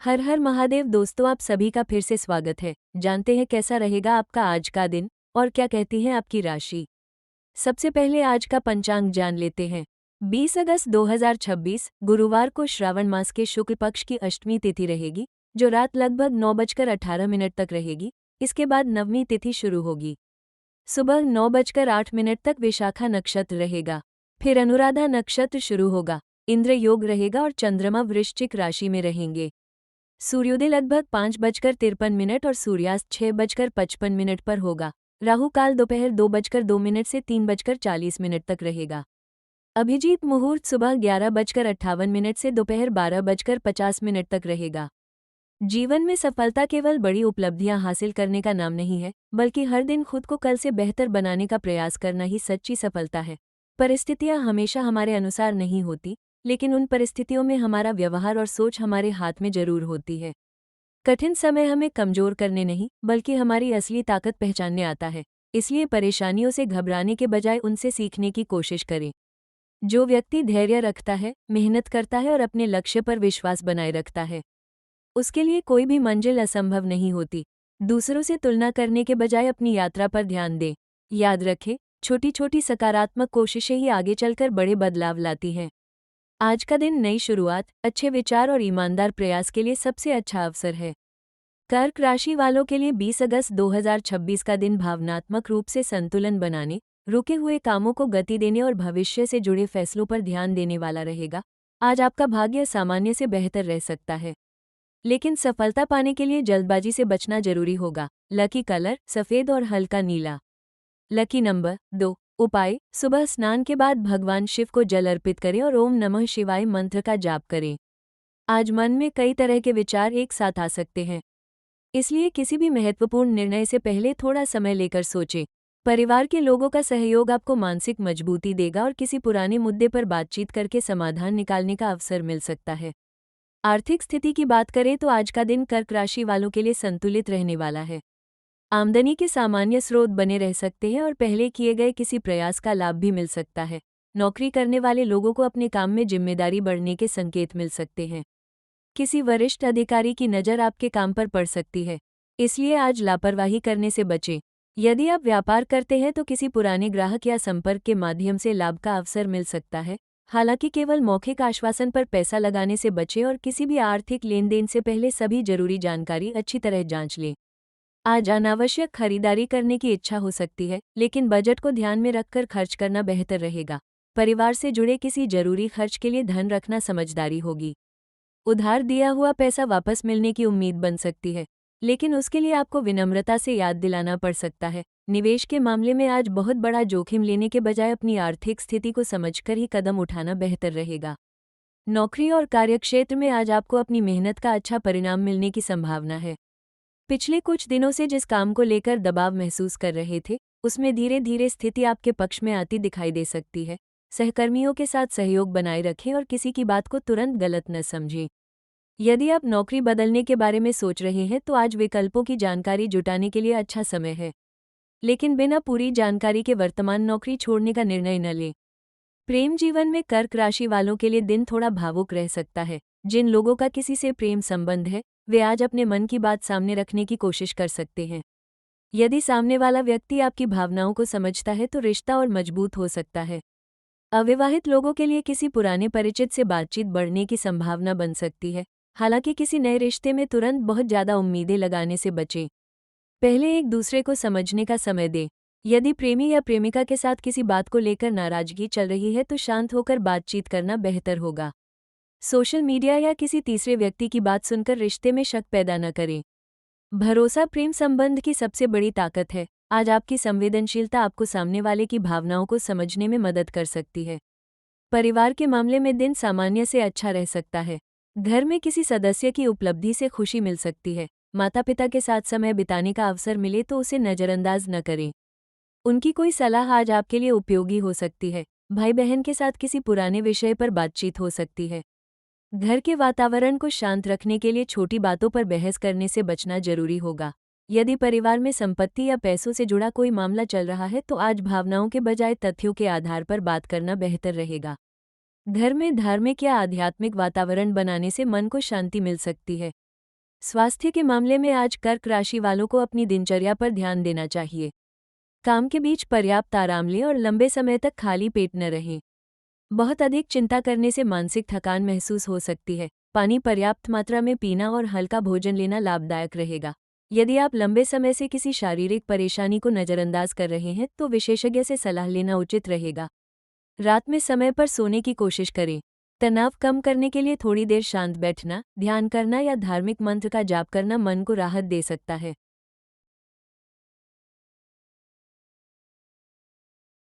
हर हर महादेव दोस्तों, आप सभी का फिर से स्वागत है। जानते हैं कैसा रहेगा आपका आज का दिन और क्या कहती है आपकी राशि। सबसे पहले आज का पंचांग जान लेते हैं। 20 अगस्त 2026 गुरुवार को श्रावण मास के शुक्ल पक्ष की अष्टमी तिथि रहेगी, जो रात लगभग 9:18 तक रहेगी। इसके बाद नवमी तिथि शुरू होगी। सुबह 9:08 तक विशाखा नक्षत्र रहेगा, फिर अनुराधा नक्षत्र शुरू होगा। इंद्र योग रहेगा और चंद्रमा वृश्चिक राशि में रहेंगे। सूर्योदय लगभग 5:53 और सूर्यास्त 6:55 पर होगा। राहु काल दोपहर 2:02 से 3:40 तक रहेगा। अभिजीत मुहूर्त सुबह 11:58 से दोपहर 12:50 तक रहेगा। जीवन में सफलता केवल बड़ी उपलब्धियां हासिल करने का नाम नहीं है, बल्कि हर दिन खुद को कल से बेहतर बनाने का प्रयास करना ही सच्ची सफलता है। परिस्थितियां हमेशा हमारे अनुसार नहीं होती, लेकिन उन परिस्थितियों में हमारा व्यवहार और सोच हमारे हाथ में जरूर होती है। कठिन समय हमें कमजोर करने नहीं, बल्कि हमारी असली ताकत पहचानने आता है। इसलिए परेशानियों से घबराने के बजाय उनसे सीखने की कोशिश करें। जो व्यक्ति धैर्य रखता है, मेहनत करता है और अपने लक्ष्य पर विश्वास बनाए रखता है, उसके लिए कोई भी मंजिल असंभव नहीं होती। दूसरों से तुलना करने के बजाय अपनी यात्रा पर ध्यान दें। याद रखें, छोटी छोटी सकारात्मक कोशिशें ही आगे चलकर बड़े बदलाव लाती हैं। आज का दिन नई शुरुआत, अच्छे विचार और ईमानदार प्रयास के लिए सबसे अच्छा अवसर है। कर्क राशि वालों के लिए 20 अगस्त 2026 का दिन भावनात्मक रूप से संतुलन बनाने, रुके हुए कामों को गति देने और भविष्य से जुड़े फैसलों पर ध्यान देने वाला रहेगा। आज आपका भाग्य सामान्य से बेहतर रह सकता है, लेकिन सफलता पाने के लिए जल्दबाजी से बचना जरूरी होगा। लकी कलर सफेद और हल्का नीला। Lucky number 2। उपाय, सुबह स्नान के बाद भगवान शिव को जल अर्पित करें और ओम नमः शिवाय मंत्र का जाप करें। आज मन में कई तरह के विचार एक साथ आ सकते हैं, इसलिए किसी भी महत्वपूर्ण निर्णय से पहले थोड़ा समय लेकर सोचें। परिवार के लोगों का सहयोग आपको मानसिक मजबूती देगा और किसी पुराने मुद्दे पर बातचीत करके समाधान निकालने का अवसर मिल सकता है। आर्थिक स्थिति की बात करें तो आज का दिन कर्क राशि वालों के लिए संतुलित रहने वाला है। आमदनी के सामान्य स्रोत बने रह सकते हैं और पहले किए गए किसी प्रयास का लाभ भी मिल सकता है। नौकरी करने वाले लोगों को अपने काम में जिम्मेदारी बढ़ने के संकेत मिल सकते हैं। किसी वरिष्ठ अधिकारी की नज़र आपके काम पर पड़ सकती है, इसलिए आज लापरवाही करने से बचें। यदि आप व्यापार करते हैं तो किसी पुराने ग्राहक या संपर्क के माध्यम से लाभ का अवसर मिल सकता है। हालांकि केवल मौखिक आश्वासन पर पैसा लगाने से बचें और किसी भी आर्थिक लेन देन से पहले सभी जरूरी जानकारी अच्छी तरह जांच लें। आज अनावश्यक खरीदारी करने की इच्छा हो सकती है, लेकिन बजट को ध्यान में रखकर खर्च करना बेहतर रहेगा। परिवार से जुड़े किसी जरूरी खर्च के लिए धन रखना समझदारी होगी। उधार दिया हुआ पैसा वापस मिलने की उम्मीद बन सकती है, लेकिन उसके लिए आपको विनम्रता से याद दिलाना पड़ सकता है। निवेश के मामले में आज बहुत बड़ा जोखिम लेने के बजाय अपनी आर्थिक स्थिति को समझकर ही कदम उठाना बेहतर रहेगा। नौकरी और कार्यक्षेत्र में आज आपको अपनी मेहनत का अच्छा परिणाम मिलने की संभावना है। पिछले कुछ दिनों से जिस काम को लेकर दबाव महसूस कर रहे थे, उसमें धीरे धीरे स्थिति आपके पक्ष में आती दिखाई दे सकती है। सहकर्मियों के साथ सहयोग बनाए रखें और किसी की बात को तुरंत गलत न समझें। यदि आप नौकरी बदलने के बारे में सोच रहे हैं तो आज विकल्पों की जानकारी जुटाने के लिए अच्छा समय है, लेकिन बिना पूरी जानकारी के वर्तमान नौकरी छोड़ने का निर्णय न लें। प्रेम जीवन में कर्क राशि वालों के लिए दिन थोड़ा भावुक रह सकता है। जिन लोगों का किसी से प्रेम संबंध है, वे आज अपने मन की बात सामने रखने की कोशिश कर सकते हैं। यदि सामने वाला व्यक्ति आपकी भावनाओं को समझता है तो रिश्ता और मजबूत हो सकता है। अविवाहित लोगों के लिए किसी पुराने परिचित से बातचीत बढ़ने की संभावना बन सकती है। हालांकि किसी नए रिश्ते में तुरंत बहुत ज़्यादा उम्मीदें लगाने से बचें। पहले एक दूसरे को समझने का समय दें। यदि प्रेमी या प्रेमिका के साथ किसी बात को लेकर नाराजगी चल रही है तो शांत होकर बातचीत करना बेहतर होगा। सोशल मीडिया या किसी तीसरे व्यक्ति की बात सुनकर रिश्ते में शक पैदा न करें। भरोसा प्रेम संबंध की सबसे बड़ी ताकत है। आज आपकी संवेदनशीलता आपको सामने वाले की भावनाओं को समझने में मदद कर सकती है। परिवार के मामले में दिन सामान्य से अच्छा रह सकता है। घर में किसी सदस्य की उपलब्धि से खुशी मिल सकती है। माता पिता के साथ समय बिताने का अवसर मिले तो उसे नज़रअंदाज न करें। उनकी कोई सलाह आज आपके लिए उपयोगी हो सकती है। भाई बहन के साथ किसी पुराने विषय पर बातचीत हो सकती है। घर के वातावरण को शांत रखने के लिए छोटी बातों पर बहस करने से बचना जरूरी होगा। यदि परिवार में संपत्ति या पैसों से जुड़ा कोई मामला चल रहा है तो आज भावनाओं के बजाय तथ्यों के आधार पर बात करना बेहतर रहेगा। घर में धार्मिक या आध्यात्मिक वातावरण बनाने से मन को शांति मिल सकती है। स्वास्थ्य के मामले में आज कर्क राशि वालों को अपनी दिनचर्या पर ध्यान देना चाहिए। काम के बीच पर्याप्त आराम लें और लंबे समय तक खाली पेट न रहें। बहुत अधिक चिंता करने से मानसिक थकान महसूस हो सकती है। पानी पर्याप्त मात्रा में पीना और हल्का भोजन लेना लाभदायक रहेगा। यदि आप लंबे समय से किसी शारीरिक परेशानी को नज़रअंदाज कर रहे हैं तो विशेषज्ञ से सलाह लेना उचित रहेगा। रात में समय पर सोने की कोशिश करें। तनाव कम करने के लिए थोड़ी देर शांत बैठना, ध्यान करना या धार्मिक मंत्र का जाप करना मन को राहत दे सकता है।